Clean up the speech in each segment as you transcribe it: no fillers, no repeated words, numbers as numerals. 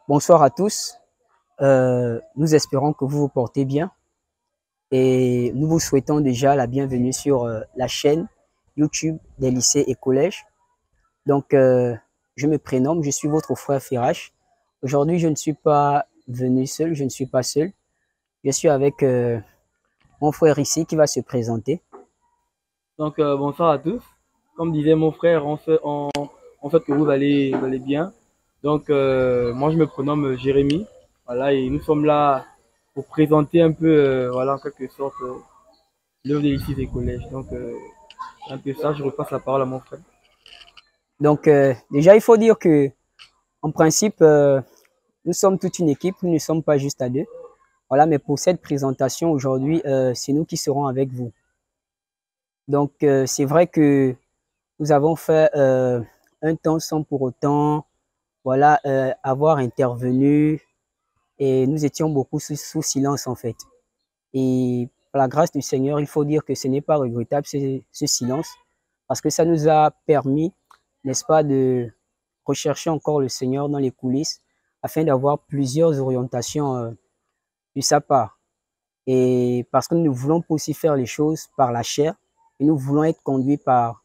Bonsoir à tous. Nous espérons que vous vous portez bien et nous vous souhaitons déjà la bienvenue sur la chaîne YouTube des lycées et collèges. Donc, je me prénomme, je suis votre frère Firache. Aujourd'hui, je ne suis pas venu seul, je ne suis pas seul. Je suis avec mon frère ici qui va se présenter. Donc, bonsoir à tous. Comme disait mon frère, en fait que vous allez bien. Donc, moi, je me prénomme Jérémy. Voilà, et nous sommes là pour présenter un peu, voilà, en quelque sorte, l'œuvre des lycées et collèges. Donc, un peu ça, je repasse la parole à mon frère. Donc, déjà, il faut dire que, en principe, nous sommes toute une équipe, nous ne sommes pas juste à deux. Voilà, mais pour cette présentation aujourd'hui, c'est nous qui serons avec vous. Donc, c'est vrai que nous avons fait un temps sans pour autant voilà, avoir intervenu et nous étions beaucoup sous silence en fait. Et par la grâce du Seigneur, il faut dire que ce n'est pas regrettable ce silence parce que ça nous a permis, n'est-ce pas, de rechercher encore le Seigneur dans les coulisses afin d'avoir plusieurs orientations de sa part. Et parce que nous ne voulons pas aussi faire les choses par la chair, et nous voulons être conduits par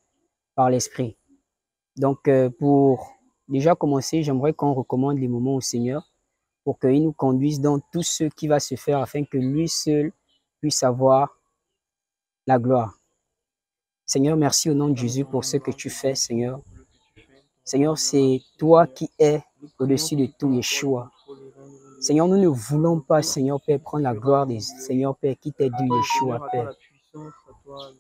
l'Esprit. Donc, pour déjà commencer, j'aimerais qu'on recommande les moments au Seigneur pour qu'il nous conduise dans tout ce qui va se faire afin que lui seul puisse avoir la gloire. Seigneur, merci au nom de Jésus pour ce que tu fais, Seigneur. Seigneur, c'est toi qui es au-dessus de tout, Yeshua. Seigneur, nous ne voulons pas, Seigneur Père, prendre la gloire des Seigneur Père qui t'est dû, Yeshua, Père.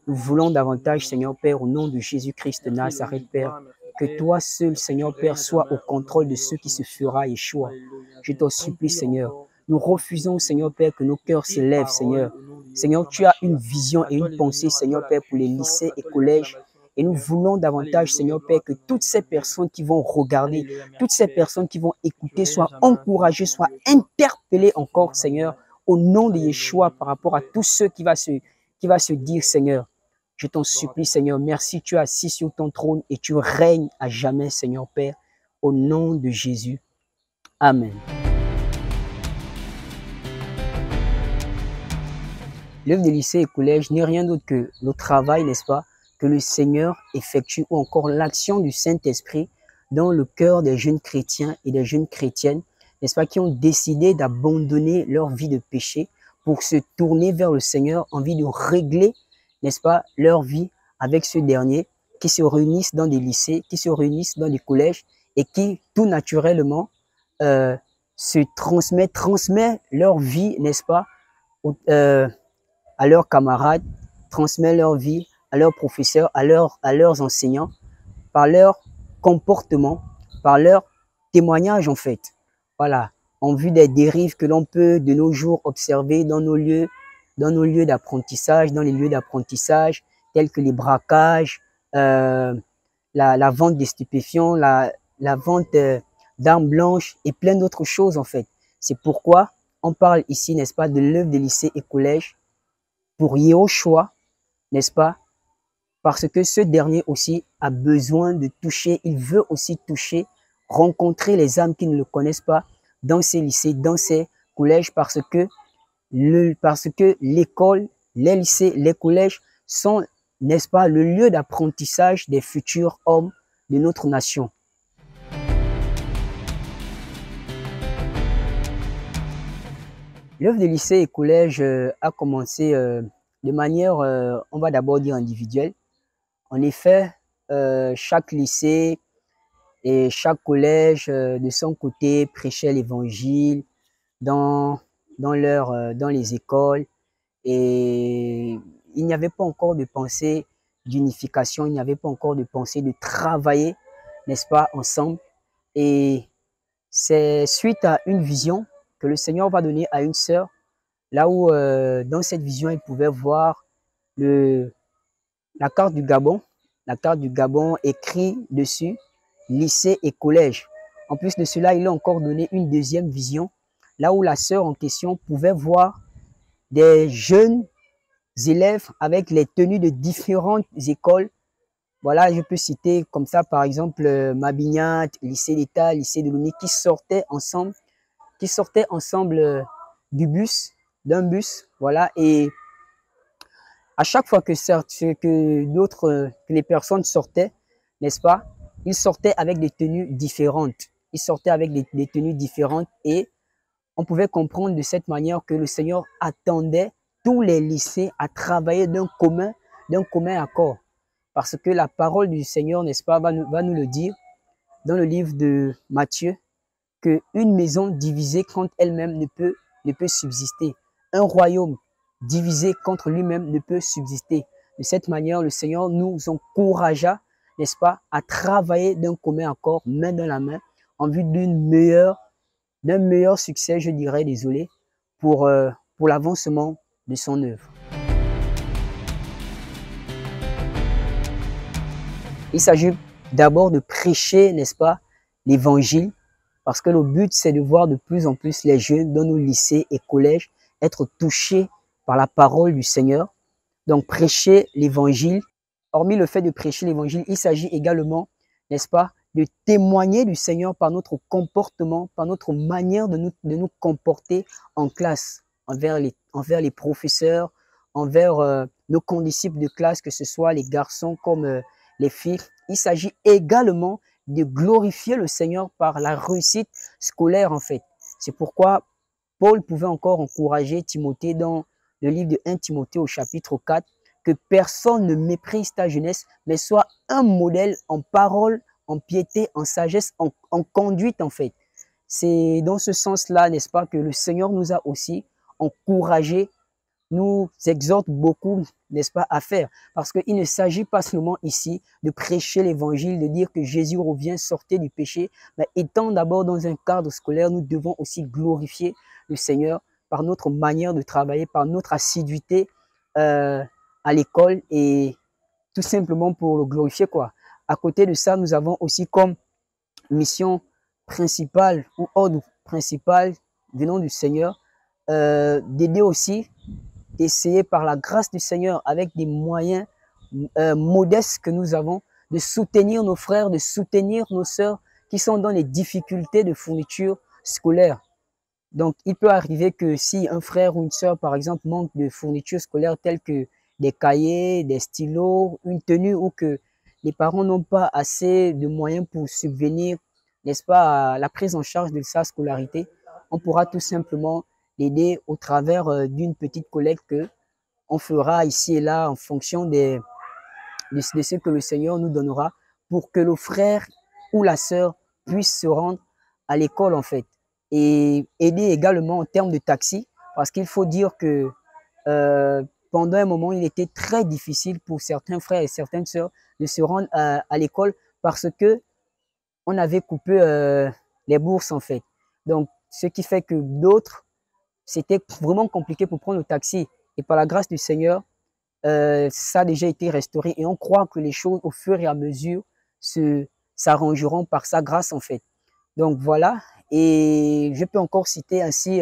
Nous voulons davantage, Seigneur Père, au nom de Jésus-Christ de Nazareth, Père, que toi seul, Seigneur Père, sois au contrôle de ce qui se fera, Yeshua. Je t'en supplie, Seigneur. Nous refusons, Seigneur Père, que nos cœurs s'élèvent, Seigneur. Seigneur, tu as une vision et une pensée, Seigneur Père, pour les lycées et collèges. Et nous voulons davantage, Seigneur Père, que toutes ces personnes qui vont regarder, toutes ces personnes qui vont écouter soient encouragées, soient interpellées encore, Seigneur, au nom de Yeshua par rapport à tout ce qui va se dire, Seigneur. Je t'en supplie, Seigneur. Merci, tu es assis sur ton trône et tu règnes à jamais, Seigneur Père, au nom de Jésus. Amen. L'œuvre des lycées et collèges n'est rien d'autre que le travail, n'est-ce pas, que le Seigneur effectue ou encore l'action du Saint-Esprit dans le cœur des jeunes chrétiens et des jeunes chrétiennes, n'est-ce pas, qui ont décidé d'abandonner leur vie de péché pour se tourner vers le Seigneur en vue de régler, n'est-ce pas, leur vie avec ce dernier, qui se réunissent dans des lycées, qui se réunissent dans des collèges et qui, tout naturellement, transmet leur vie, n'est-ce pas, à leurs camarades, transmet leur vie à leurs professeurs, à leurs enseignants, par leur comportement, par leur témoignage en fait. Voilà, en vue des dérives que l'on peut de nos jours observer dans nos lieux d'apprentissage, dans les lieux d'apprentissage, tels que les braquages, la vente des stupéfiants, la vente d'armes blanches et plein d'autres choses en fait. C'est pourquoi on parle ici, n'est-ce pas, de l'œuvre des lycées et collèges pour Yehoshua, n'est-ce pas? Parce que ce dernier aussi a besoin de toucher, il veut aussi toucher, rencontrer les âmes qui ne le connaissent pas dans ces lycées, dans ces collèges, parce que l'école, les lycées, les collèges sont, n'est-ce pas, le lieu d'apprentissage des futurs hommes de notre nation. L'œuvre des lycées et collèges a commencé de manière, on va d'abord dire individuelle. En effet, chaque lycée et chaque collège, de son côté, prêchait l'évangile dans les écoles. Et il n'y avait pas encore de pensée d'unification, il n'y avait pas encore de pensée de travailler, n'est-ce pas, ensemble. Et c'est suite à une vision que le Seigneur va donner à une sœur, là où dans cette vision, elle pouvait voir la carte du Gabon écrit dessus lycée et collège. En plus de cela, il a encore donné une deuxième vision, là où la sœur en question pouvait voir des jeunes élèves avec les tenues de différentes écoles Voilà, je peux citer comme ça, par exemple, Mabignat, lycée d'État, lycée de Lomé, qui sortaient ensemble du bus, d'un bus, voilà, et à chaque fois que les personnes sortaient, n'est-ce pas, ils sortaient avec des tenues différentes. Ils sortaient avec des tenues différentes et on pouvait comprendre de cette manière que le Seigneur attendait tous les lycées à travailler d'un commun accord. Parce que la parole du Seigneur, n'est-ce pas, va nous le dire dans le livre de Matthieu, qu'une maison divisée contre elle-même ne peut subsister. Un royaume divisé contre lui-même ne peut subsister. De cette manière, le Seigneur nous encouragea, n'est-ce pas, à travailler d'un commun accord, main dans la main, en vue d'un meilleur succès, je dirais, désolé, pour l'avancement de son œuvre. Il s'agit d'abord de prêcher, n'est-ce pas, l'évangile, parce que le but, c'est de voir de plus en plus les jeunes dans nos lycées et collèges être touchés par la parole du Seigneur. Donc, prêcher l'évangile. Hormis le fait de prêcher l'évangile, il s'agit également, n'est-ce pas, de témoigner du Seigneur par notre comportement, par notre manière de nous comporter en classe, envers les professeurs, envers nos condisciples de classe, que ce soit les garçons comme les filles. Il s'agit également de glorifier le Seigneur par la réussite scolaire, en fait. C'est pourquoi Paul pouvait encore encourager Timothée dans le livre de 1 Timothée au chapitre 4, que personne ne méprise ta jeunesse, mais soit un modèle en parole, en piété, en sagesse, en conduite, en fait. C'est dans ce sens-là, n'est-ce pas, que le Seigneur nous a aussi encouragés, nous exhorte beaucoup, n'est-ce pas, à faire. Parce qu'il ne s'agit pas seulement ici de prêcher l'évangile, de dire que Jésus revient, sortez du péché, mais étant d'abord dans un cadre scolaire, nous devons aussi glorifier le Seigneur par notre manière de travailler, par notre assiduité à l'école et tout simplement pour le glorifier, quoi. À côté de ça, nous avons aussi comme mission principale ou ordre principal venant du Seigneur d'aider aussi, d'essayer par la grâce du Seigneur, avec des moyens modestes que nous avons, de soutenir nos frères, de soutenir nos sœurs qui sont dans les difficultés de fourniture scolaire. Donc, il peut arriver que si un frère ou une sœur, par exemple, manque de fournitures scolaires telles que des cahiers, des stylos, une tenue, ou que les parents n'ont pas assez de moyens pour subvenir, n'est-ce pas, à la prise en charge de sa scolarité, on pourra tout simplement l'aider au travers d'une petite collecte que on fera ici et là en fonction de ce que le Seigneur nous donnera pour que le frère ou la sœur puisse se rendre à l'école, en fait. Et aider également en termes de taxi, parce qu'il faut dire que pendant un moment, il était très difficile pour certains frères et certaines sœurs de se rendre à l'école parce que on avait coupé les bourses, en fait. Donc, ce qui fait que d'autres, c'était vraiment compliqué pour prendre le taxi. Et par la grâce du Seigneur, ça a déjà été restauré. Et on croit que les choses, au fur et à mesure, s'arrangeront par sa grâce, en fait. Donc, voilà. Et je peux encore citer ainsi,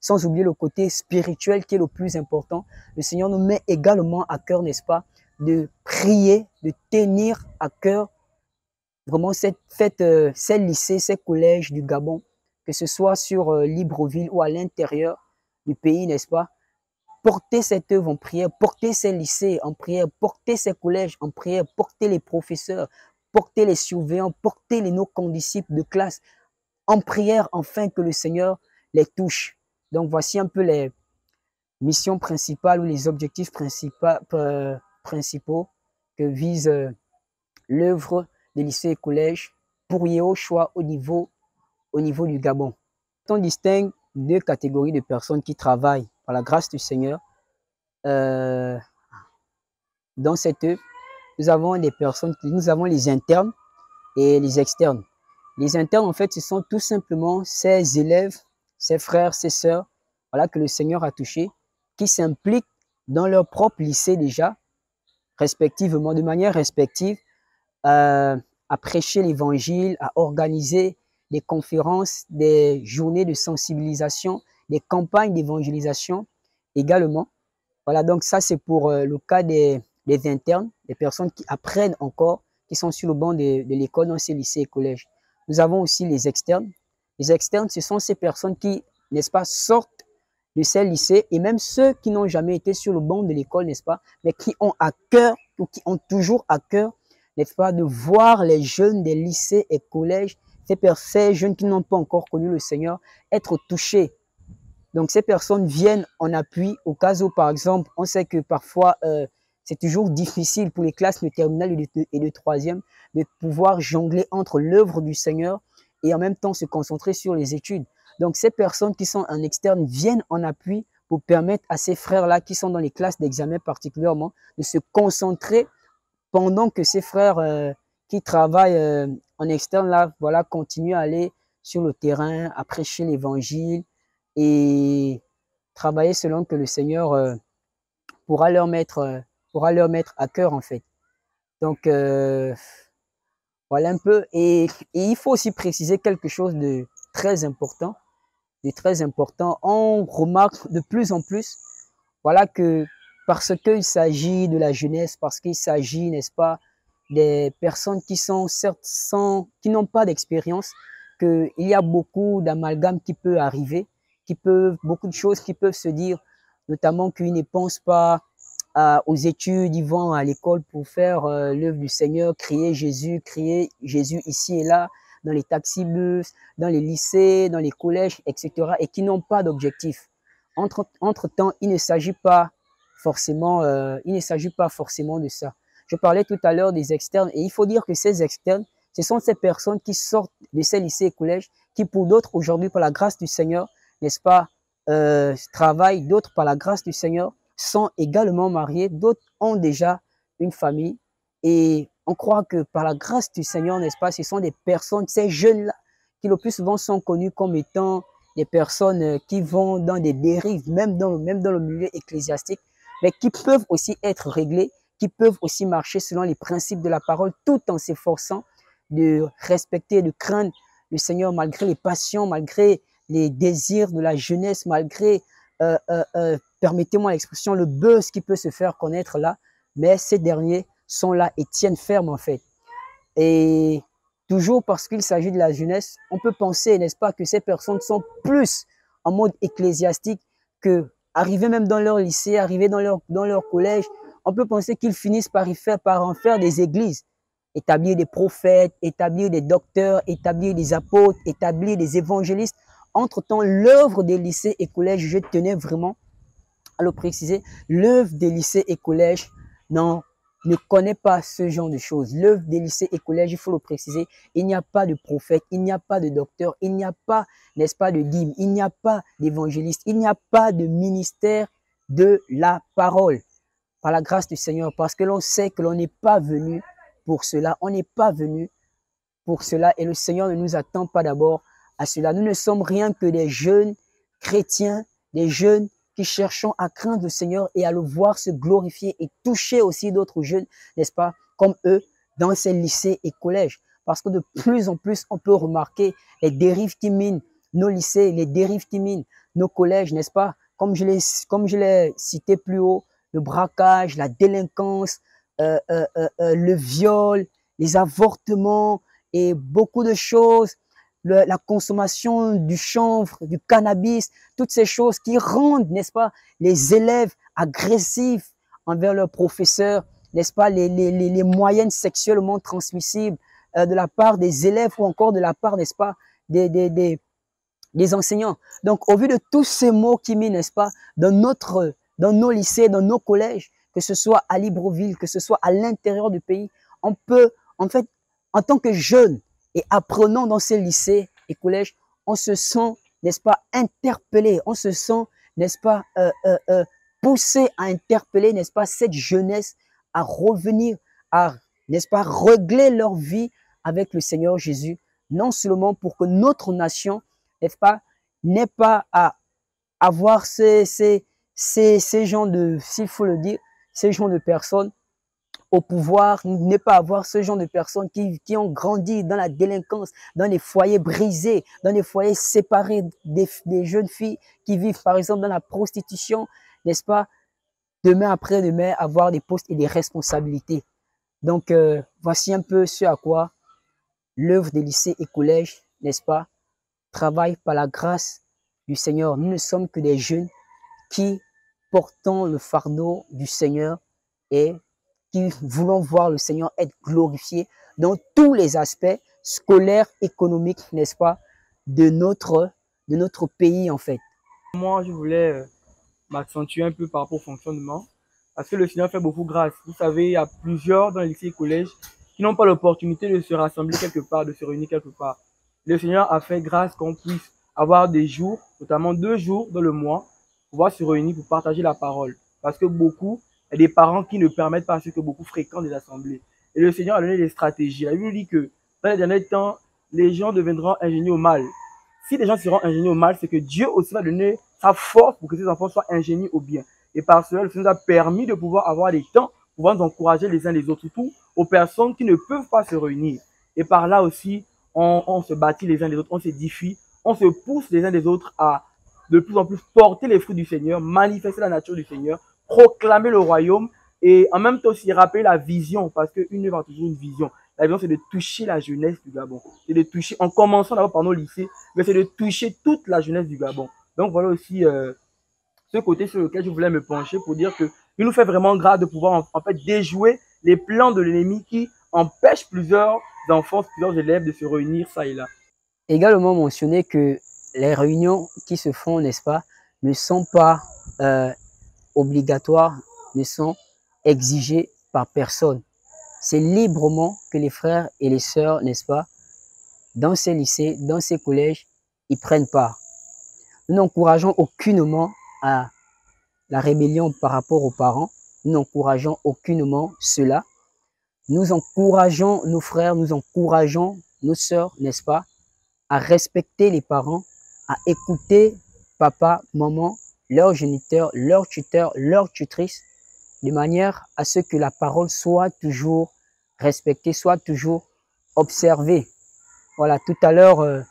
sans oublier le côté spirituel qui est le plus important. Le Seigneur nous met également à cœur, n'est-ce pas, de prier, de tenir à cœur vraiment ces lycées, ces collèges du Gabon, que ce soit sur Libreville ou à l'intérieur du pays, n'est-ce pas? Porter cette œuvre en prière, porter ces lycées en prière, porter ces collèges en prière, porter les professeurs, porter les surveillants, porter nos condisciples de classe en prière, afin que le Seigneur les touche. Donc, voici un peu les missions principales ou les objectifs principaux que vise l'œuvre des lycées et collèges pour Yého choix au niveau du Gabon. On distingue deux catégories de personnes qui travaillent par la grâce du Seigneur. Dans cette œuvre, nous avons les internes et les externes. Les internes, en fait, ce sont tout simplement ces élèves, ces frères, ces sœurs, voilà, que le Seigneur a touchés, qui s'impliquent dans leur propre lycée déjà, respectivement, de manière respective, à prêcher l'évangile, à organiser des conférences, des journées de sensibilisation, des campagnes d'évangélisation également. Voilà, donc ça c'est pour le cas des internes, des personnes qui apprennent encore qui sont sur le banc de l'école dans ces lycées et collèges. Nous avons aussi les externes. Les externes, ce sont ces personnes qui, n'est-ce pas, sortent de ces lycées et même ceux qui n'ont jamais été sur le banc de l'école, n'est-ce pas, mais qui ont à cœur ou qui ont toujours à cœur, n'est-ce pas, de voir les jeunes des lycées et collèges, ces jeunes qui n'ont pas encore connu le Seigneur, être touchés. Donc, ces personnes viennent en appui au cas où, par exemple, on sait que parfois, c'est toujours difficile pour les classes de terminale et de troisième de pouvoir jongler entre l'œuvre du Seigneur et en même temps se concentrer sur les études. Donc, ces personnes qui sont en externe viennent en appui pour permettre à ces frères-là qui sont dans les classes d'examen particulièrement de se concentrer pendant que ces frères qui travaillent en externe là, voilà, continuent à aller sur le terrain, à prêcher l'évangile et travailler selon que le Seigneur pourra leur mettre à cœur en fait. Donc voilà un peu. Et il faut aussi préciser quelque chose de très important. On remarque de plus en plus, voilà, que parce qu'il s'agit de la jeunesse, parce qu'il s'agit, n'est-ce pas, des personnes qui sont certes qui n'ont pas d'expérience, qu'il y a beaucoup d'amalgames qui peut arriver, beaucoup de choses qui peuvent se dire, notamment qu'ils ne pensent pas aux études, ils vont à l'école pour faire l'œuvre du Seigneur, crier Jésus ici et là, dans les taxibus, dans les lycées, dans les collèges, etc. et qui n'ont pas d'objectif. Entre-temps, il ne s'agit pas forcément de ça. Je parlais tout à l'heure des externes et il faut dire que ces externes, ce sont ces personnes qui sortent de ces lycées et collèges qui pour d'autres aujourd'hui, par la grâce du Seigneur, n'est-ce pas, travaillent, d'autres par la grâce du Seigneur sont également mariés, d'autres ont déjà une famille et on croit que par la grâce du Seigneur, n'est-ce pas, ce sont des personnes, ces jeunes-là, qui le plus souvent sont connus comme étant des personnes qui vont dans des dérives, même dans le milieu ecclésiastique, mais qui peuvent aussi être réglés, qui peuvent aussi marcher selon les principes de la parole, tout en s'efforçant de respecter, de craindre le Seigneur malgré les passions, malgré les désirs de la jeunesse, malgré, permettez-moi l'expression, le buzz qui peut se faire connaître là, mais ces derniers sont là et tiennent ferme en fait. Et toujours parce qu'il s'agit de la jeunesse, on peut penser, n'est-ce pas, que ces personnes sont plus en mode ecclésiastique que arrivés même dans leur lycée, arrivés dans leur collège, on peut penser qu'ils finissent par en faire des églises, établir des prophètes, établir des docteurs, établir des apôtres, établir des évangélistes. Entre-temps, l'œuvre des lycées et collèges, je tenais vraiment à le préciser, l'œuvre des lycées et collèges, non, ne connaît pas ce genre de choses. L'œuvre des lycées et collèges, il faut le préciser, il n'y a pas de prophète, il n'y a pas de docteur, il n'y a pas, n'est-ce pas, de dîme, il n'y a pas d'évangéliste, il n'y a pas de ministère de la parole. Par la grâce du Seigneur, parce que l'on sait que l'on n'est pas venu pour cela, on n'est pas venu pour cela et le Seigneur ne nous attend pas d'abord à cela. Nous ne sommes rien que des jeunes chrétiens, des jeunes qui cherchons à craindre le Seigneur et à le voir se glorifier et toucher aussi d'autres jeunes, n'est-ce pas, comme eux, dans ces lycées et collèges. Parce que de plus en plus, on peut remarquer les dérives qui minent nos lycées, les dérives qui minent nos collèges, n'est-ce pas, comme je l'ai cité plus haut, le braquage, la délinquance, le viol, les avortements et beaucoup de choses, la consommation du chanvre, du cannabis, toutes ces choses qui rendent, n'est-ce pas, les élèves agressifs envers leurs professeurs, n'est-ce pas, les moyennes sexuellement transmissibles de la part des élèves ou encore de la part, n'est-ce pas, des enseignants. Donc, au vu de tous ces mots qui mis, n'est-ce pas, dans nos lycées, dans nos collèges, que ce soit à Libreville, que ce soit à l'intérieur du pays, on peut, en fait, en tant que jeunes et apprenant dans ces lycées et collèges, on se sent, n'est-ce pas, interpellé, on se sent, n'est-ce pas, poussé à interpeller, n'est-ce pas, cette jeunesse à revenir, à, n'est-ce pas, régler leur vie avec le Seigneur Jésus, non seulement pour que notre nation, n'est-ce pas, n'ait pas à avoir ces gens de, s'il faut le dire, ces gens de personnes au pouvoir, ne pas avoir ce genre de personnes qui ont grandi dans la délinquance, dans les foyers brisés, dans les foyers séparés des jeunes filles qui vivent par exemple dans la prostitution, n'est-ce pas, demain après demain avoir des postes et des responsabilités. Donc voici un peu ce à quoi l'œuvre des lycées et collèges, n'est-ce pas, travaille par la grâce du Seigneur. Nous ne sommes que des jeunes qui portons le fardeau du Seigneur et qui voulons voir le Seigneur être glorifié dans tous les aspects scolaires, économiques, n'est-ce pas, de notre pays en fait. Moi, je voulais m'accentuer un peu par rapport au fonctionnement parce que le Seigneur fait beaucoup grâce. Vous savez, il y a plusieurs dans les lycées et collèges qui n'ont pas l'opportunité de se rassembler quelque part, de se réunir quelque part. Le Seigneur a fait grâce qu'on puisse avoir des jours, notamment 2 jours dans le mois, pour pouvoir se réunir pour partager la parole. Parce que beaucoup, il y a des parents qui ne permettent pas à ce que beaucoup fréquentent des assemblées. Et le Seigneur a donné des stratégies. La Bible dit que dans les derniers temps, les gens deviendront ingénieux au mal. Si les gens seront ingénieux au mal, c'est que Dieu aussi va donner sa force pour que ses enfants soient ingénieux au bien. Et par cela, le Seigneur nous a permis de pouvoir avoir des temps, pouvoir nous encourager les uns les autres, surtout aux personnes qui ne peuvent pas se réunir. Et par là aussi, on se bâtit les uns les autres, on s'édifie, on se pousse les uns les autres à de plus en plus porter les fruits du Seigneur, manifester la nature du Seigneur, proclamer le royaume et en même temps aussi rappeler la vision, parce qu'une œuvre a toujours une vision. La vision, c'est de toucher la jeunesse du Gabon. C'est de toucher, en commençant d'abord par nos lycées, mais c'est de toucher toute la jeunesse du Gabon. Donc voilà aussi ce côté sur lequel je voulais me pencher pour dire que il nous fait vraiment grâce de pouvoir en fait déjouer les plans de l'ennemi qui empêchent plusieurs enfants, plusieurs élèves de se réunir ça et là. Également mentionner que les réunions qui se font, n'est-ce pas, ne sont pas obligatoires, ne sont exigées par personne. C'est librement que les frères et les sœurs, n'est-ce pas, dans ces lycées, dans ces collèges, ils prennent part. Nous n'encourageons aucunement à la rébellion par rapport aux parents. Nous n'encourageons aucunement cela. Nous encourageons nos frères, nous encourageons nos sœurs, n'est-ce pas, à respecter les parents, à écouter papa, maman, leur géniteur, leur tuteur, leur tutrice, de manière à ce que la parole soit toujours respectée, soit toujours observée. Voilà, tout à l'heure,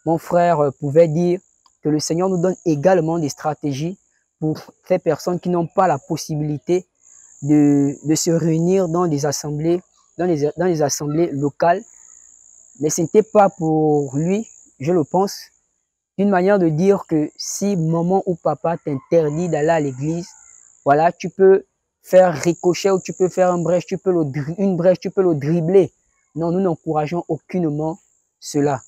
mon frère pouvait dire que le Seigneur nous donne également des stratégies pour ces personnes qui n'ont pas la possibilité de se réunir dans des assemblées, dans les assemblées locales. Mais ce n'était pas pour lui, je le pense, une manière de dire que si maman ou papa t'interdit d'aller à l'église, voilà, tu peux faire ricochet ou tu peux faire une brèche, tu peux le dribbler. Non, nous n'encourageons aucunement cela.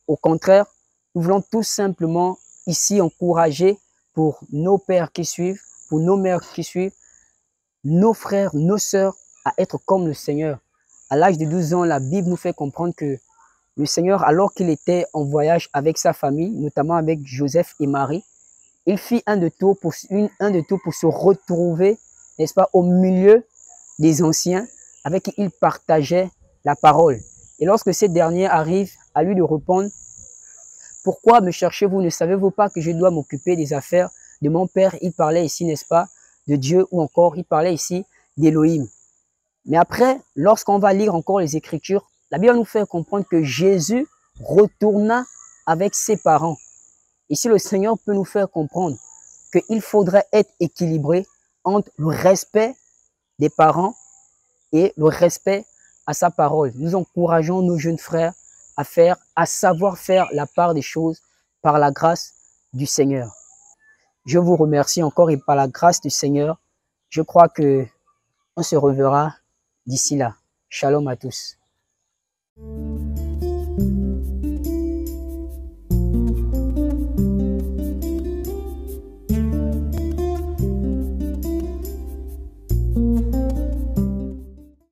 Au contraire, nous voulons tout simplement ici encourager pour nos pères qui suivent, pour nos mères qui suivent, nos frères, nos sœurs à être comme le Seigneur. À l'âge de 12 ans, la Bible nous fait comprendre que le Seigneur, alors qu'il était en voyage avec sa famille, notamment avec Joseph et Marie, il fit un de tout pour se retrouver, n'est-ce pas, au milieu des anciens avec qui il partageait la parole. Et lorsque ces derniers arrivent à lui de répondre, « Pourquoi me cherchez-vous? Ne savez-vous pas que je dois m'occuper des affaires de mon Père ?» Il parlait ici, n'est-ce pas, de Dieu, ou encore il parlait ici d'Élohim. Mais après, lorsqu'on va lire encore les Écritures, la Bible nous fait comprendre que Jésus retourna avec ses parents. Ici, le Seigneur peut nous faire comprendre qu'il faudrait être équilibré entre le respect des parents et le respect à sa parole. Nous encourageons nos jeunes frères à savoir faire la part des choses par la grâce du Seigneur. Je vous remercie encore et par la grâce du Seigneur, je crois que on se reverra d'ici là. Shalom à tous.